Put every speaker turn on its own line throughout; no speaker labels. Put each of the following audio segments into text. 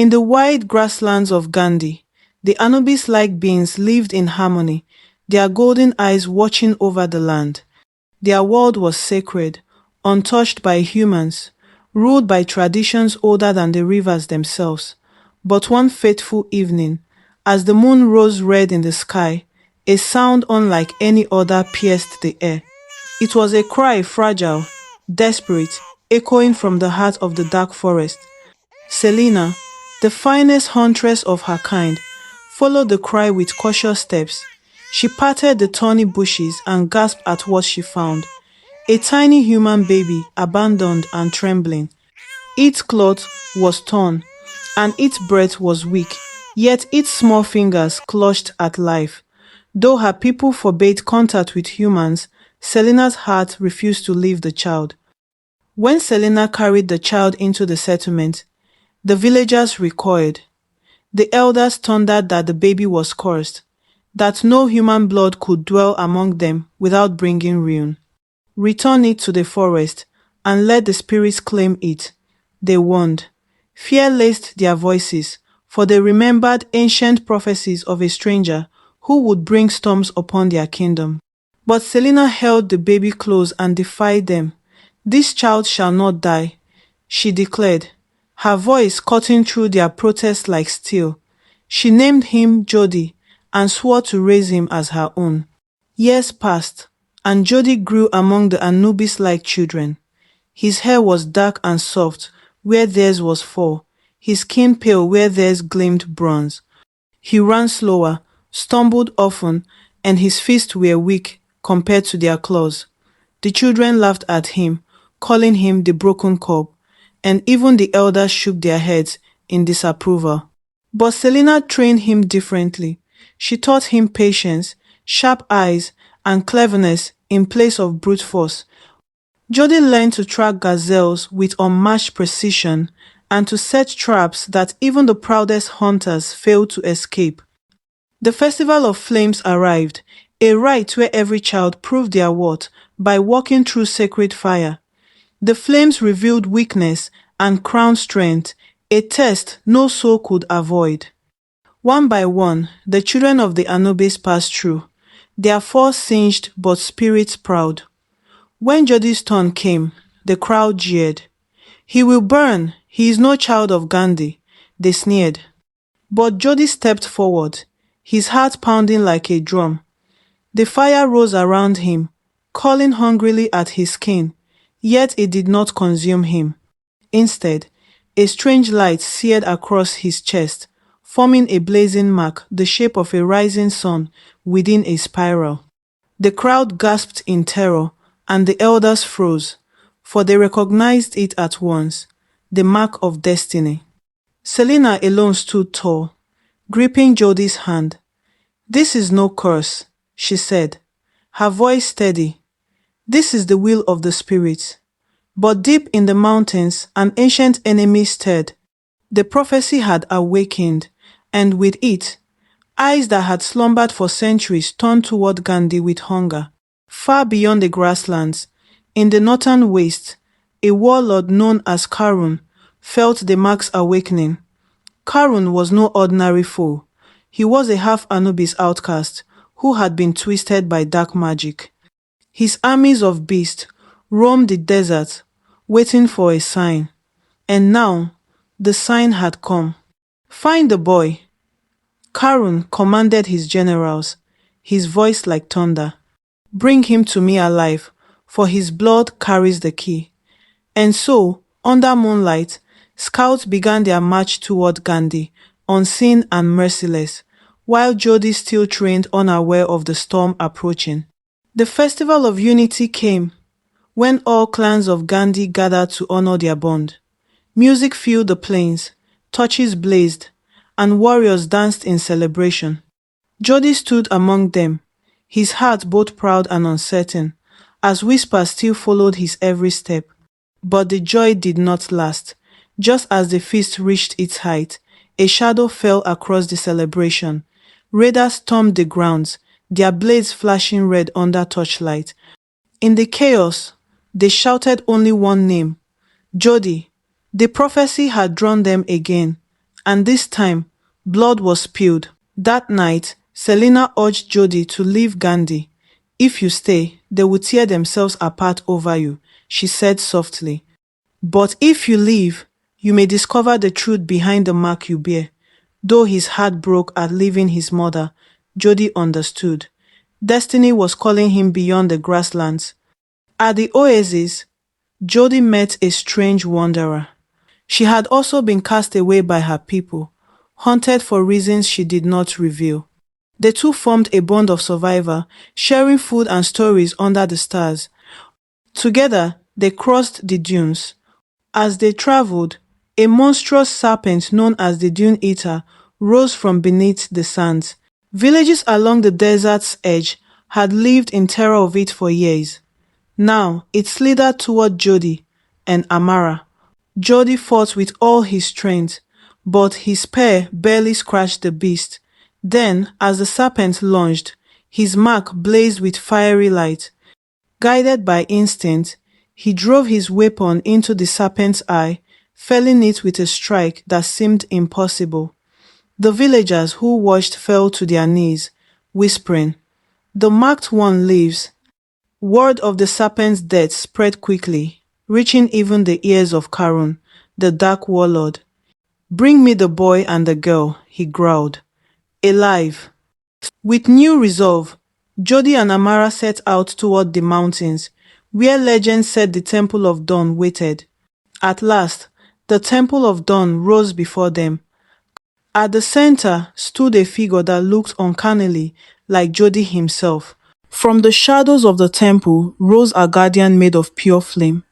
In the wide grasslands of Ghandi, the Anubis-like beings lived in harmony, their golden eyes watching over the land. Their world was sacred, untouched by humans, ruled by traditions older than the rivers themselves. But one fateful evening, as the moon rose red in the sky, a sound unlike any other pierced the air. It was a cry fragile, desperate, echoing from the heart of the dark forest. Selena, the finest huntress of her kind, followed the cry with cautious steps. She parted the thorny bushes and gasped at what she found. A tiny human baby, abandoned and trembling. Its cloth was torn, and its breath was weak, yet its small fingers clutched at life. Though her people forbade contact with humans, Selena's heart refused to leave the child. When Selena carried the child into the settlement, the villagers recoiled. The elders thundered that the baby was cursed, that no human blood could dwell among them without bringing ruin. Return it to the forest, and let the spirits claim it, they warned. Fear laced their voices, for they remembered ancient prophecies of a stranger who would bring storms upon their kingdom. But Selena held the baby close and defied them. "This child shall not die," she declared, her voice cutting through their protest like steel. She named him Jodi and swore to raise him as her own. Years passed, and Jodi grew among the Anubis-like children. His hair was dark and soft where theirs was fur, his skin pale where theirs gleamed bronze. He ran slower, stumbled often, and his fists were weak compared to their claws. The children laughed at him, calling him the broken cub, and even the elders shook their heads in disapproval. But Selena trained him differently. She taught him patience, sharp eyes, and cleverness in place of brute force. Jodi learned to track gazelles with unmatched precision and to set traps that even the proudest hunters failed to escape. The Festival of Flames arrived, a rite where every child proved their worth by walking through sacred fire. The flames revealed weakness and crowned strength, a test no soul could avoid. One by one, the children of the Anubis passed through, their fur singed but spirits proud. When Jodi's turn came, the crowd jeered. "He will burn, he is no child of Ghandi," they sneered. But Jodi stepped forward, his heart pounding like a drum. The fire rose around him, calling hungrily at his skin, yet it did not consume him. Instead, a strange light seared across his chest, forming a blazing mark the shape of a rising sun within a spiral. The crowd gasped in terror, and the elders froze, for they recognized it at once, the mark of destiny. Selena alone stood tall, gripping Jodi's hand. "This is no curse," she said, her voice steady. "This is the will of the spirits." But deep in the mountains, an ancient enemy stirred. The prophecy had awakened, and with it, eyes that had slumbered for centuries turned toward Ghandi with hunger. Far beyond the grasslands, in the northern waste, a warlord known as Karun felt the marks awakening. Karun was no ordinary foe. He was a half-Anubis outcast who had been twisted by dark magic. His armies of beasts roamed the desert, waiting for a sign. And now, the sign had come. "Find the boy," Karun commanded his generals, his voice like thunder. "Bring him to me alive, for his blood carries the key." And so, under moonlight, scouts began their march toward Ghandi, unseen and merciless, while Jodi still trained unaware of the storm approaching. The Festival of Unity came, when all clans of Ghandi gathered to honor their bond. Music filled the plains, torches blazed, and warriors danced in celebration. Jodi stood among them, his heart both proud and uncertain, as whispers still followed his every step. But the joy did not last. Just as the feast reached its height, a shadow fell across the celebration. Raiders stormed the grounds, their blades flashing red under torchlight. In the chaos, they shouted only one name, Jodi. The prophecy had drawn them again, and this time blood was spilled. That night, Selena urged Jodi to leave Ghandi. If you stay, they will tear themselves apart over you, she said softly. But if you leave, you may discover the truth behind the mark you bear. Though his heart broke at leaving his mother, Jodi understood. Destiny was calling him beyond the grasslands. At the oasis, Jodi met a strange wanderer. She had also been cast away by her people, haunted for reasons she did not reveal. The two formed a bond of survivor, sharing food and stories under the stars. Together, they crossed the dunes. As they traveled, a monstrous serpent known as the Dune Eater rose from beneath the sands. Villages along the desert's edge had lived in terror of it for years. Now it slithered toward Jodi and Amara. Jodi fought with all his strength, but his spear barely scratched the beast. Then, as the serpent lunged, his mark blazed with fiery light. Guided by instinct, he drove his weapon into the serpent's eye, felling it with a strike that seemed impossible. The villagers who watched fell to their knees, whispering, "The marked one lives." Word of the serpent's death spread quickly, reaching even the ears of Karun, the dark warlord. "Bring me the boy and the girl," he growled. "Alive." With new resolve, Jodi and Amara set out toward the mountains, where legend said the Temple of Dawn waited. At last, the Temple of Dawn rose before them. At the center stood a figure that looked uncannily like Jodi himself. From the shadows of the temple rose a guardian made of pure flame.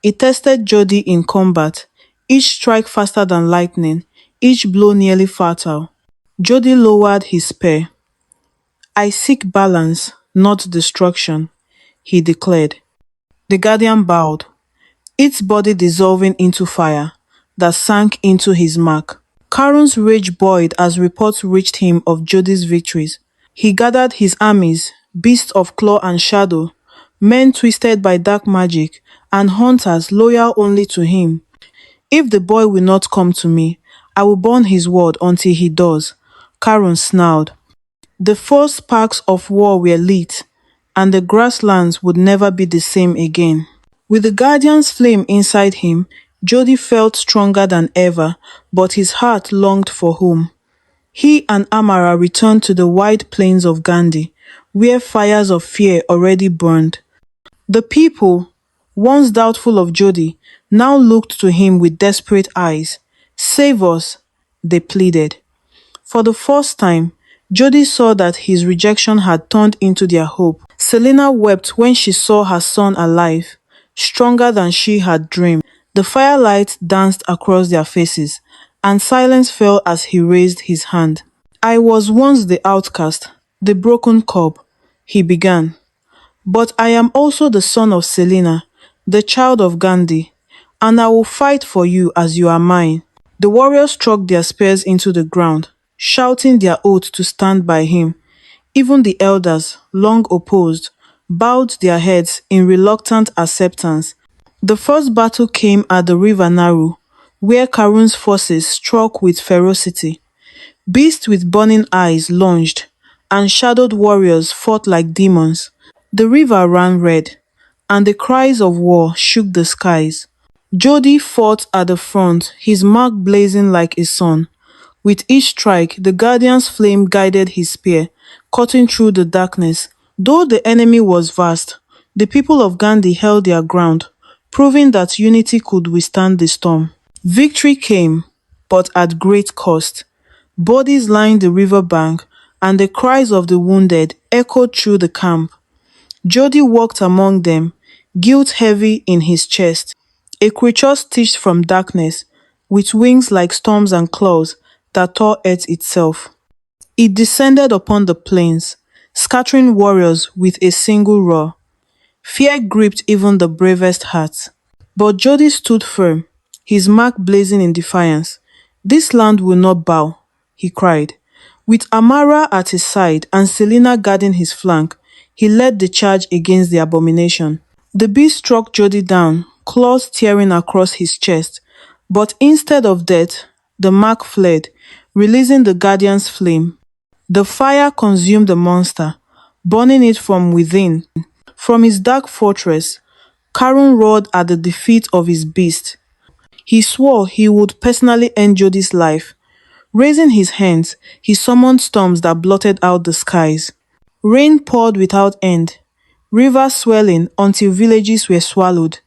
It tested Jodi in combat, each strike faster than lightning, each blow nearly fatal. Jodi lowered his spear. "I seek balance, not destruction," he declared. The guardian bowed, its body dissolving into fire that sank into his mark. Karun's rage boiled as reports reached him of Jodi's victories. He gathered his armies, beasts of claw and shadow, men twisted by dark magic, and hunters loyal only to him. "If the boy will not come to me, I will burn his word until he does," Karun snarled. The first sparks of war were lit, and the grasslands would never be the same again. With the guardian's flame inside him, Jodi felt stronger than ever, but his heart longed for home. He and Amara returned to the wide plains of Ghandi, where fires of fear already burned. The people, once doubtful of Jodi, now looked to him with desperate eyes. "Save us," they pleaded. For the first time, Jodi saw that his rejection had turned into their hope. Selena wept when she saw her son alive, stronger than she had dreamed. The firelight danced across their faces, and silence fell as he raised his hand. "I was once the outcast, the broken cub," he began. "But I am also the son of Selena, the child of Ghandi, and I will fight for you as you are mine." The warriors struck their spears into the ground, shouting their oath to stand by him. Even the elders, long opposed, bowed their heads in reluctant acceptance. The first battle came at the river Naru, where Karun's forces struck with ferocity. Beasts with burning eyes lunged, and shadowed warriors fought like demons. The river ran red, and the cries of war shook the skies. Jodi fought at the front, his mark blazing like a sun. With each strike, the guardian's flame guided his spear, cutting through the darkness. Though the enemy was vast, the people of Ghandi held their ground, proving that unity could withstand the storm. Victory came, but at great cost. Bodies lined the river bank, and the cries of the wounded echoed through the camp. Jodi walked among them, guilt heavy in his chest, a creature stitched from darkness, with wings like storms and claws that tore earth itself. It descended upon the plains, scattering warriors with a single roar. Fear gripped even the bravest hearts. But Jodi stood firm, his mark blazing in defiance. "This land will not bow," he cried. With Amara at his side and Selena guarding his flank, he led the charge against the abomination. The beast struck Jodi down, claws tearing across his chest. But instead of death, the mark fled, releasing the guardian's flame. The fire consumed the monster, burning it from within. From his dark fortress, Karun roared at the defeat of his beast. He swore he would personally end Jodi's life. Raising his hands, he summoned storms that blotted out the skies. Rain poured without end, rivers swelling until villages were swallowed.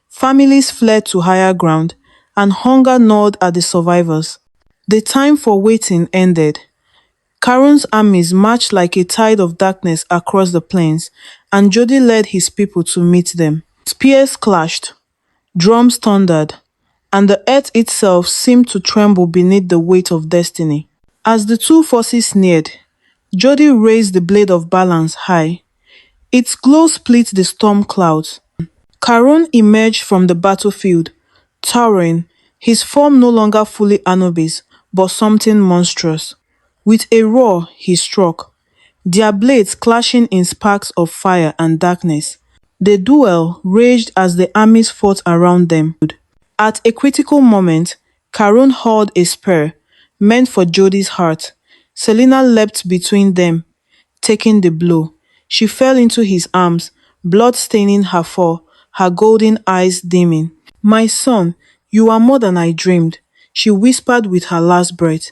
Families fled to higher ground, and hunger gnawed at the survivors. The time for waiting ended. Karun's armies marched like a tide of darkness across the plains, and Jodi led his people to meet them. Spears clashed, drums thundered, and the earth itself seemed to tremble beneath the weight of destiny. As the two forces neared, Jodi raised the blade of balance high. Its glow split the storm clouds. Karun emerged from the battlefield, towering, his form no longer fully Anubis, but something monstrous. With a roar, he struck, their blades clashing in sparks of fire and darkness. The duel raged as the armies fought around them. At a critical moment, Karun hurled a spear, meant for Jodi's heart. Selena leapt between them, taking the blow. She fell into his arms, blood staining her fur, her golden eyes dimming. My son, you are more than I dreamed, she whispered with her last breath.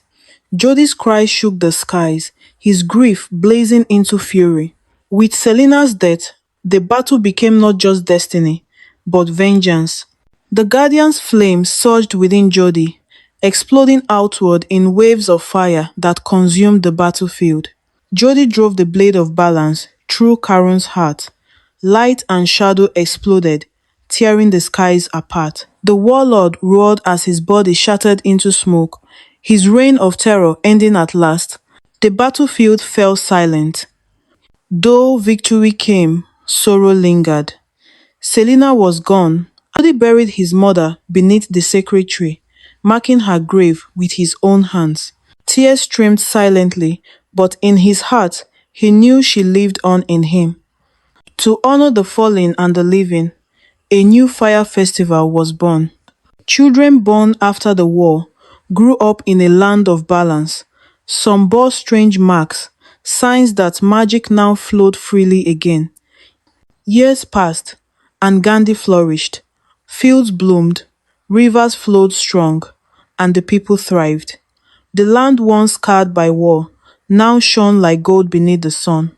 Jodi's cry shook the skies, his grief blazing into fury. With Selena's death, the battle became not just destiny, but vengeance. The Guardian's flame surged within Jodi, exploding outward in waves of fire that consumed the battlefield. Jodi drove the blade of balance through Karun's heart. Light and shadow exploded, tearing the skies apart. The warlord roared as his body shattered into smoke, his reign of terror ending at last. The battlefield fell silent. Though victory came, sorrow lingered. Selena was gone. Jodi buried his mother beneath the sacred tree, marking her grave with his own hands. Tears streamed silently, but in his heart, he knew she lived on in him. To honor the fallen and the living, a new fire festival was born. Children born after the war grew up in a land of balance. Some bore strange marks, signs that magic now flowed freely again. Years passed, and Ghandi flourished. Fields bloomed, rivers flowed strong, and the people thrived. The land once scarred by war now shone like gold beneath the sun.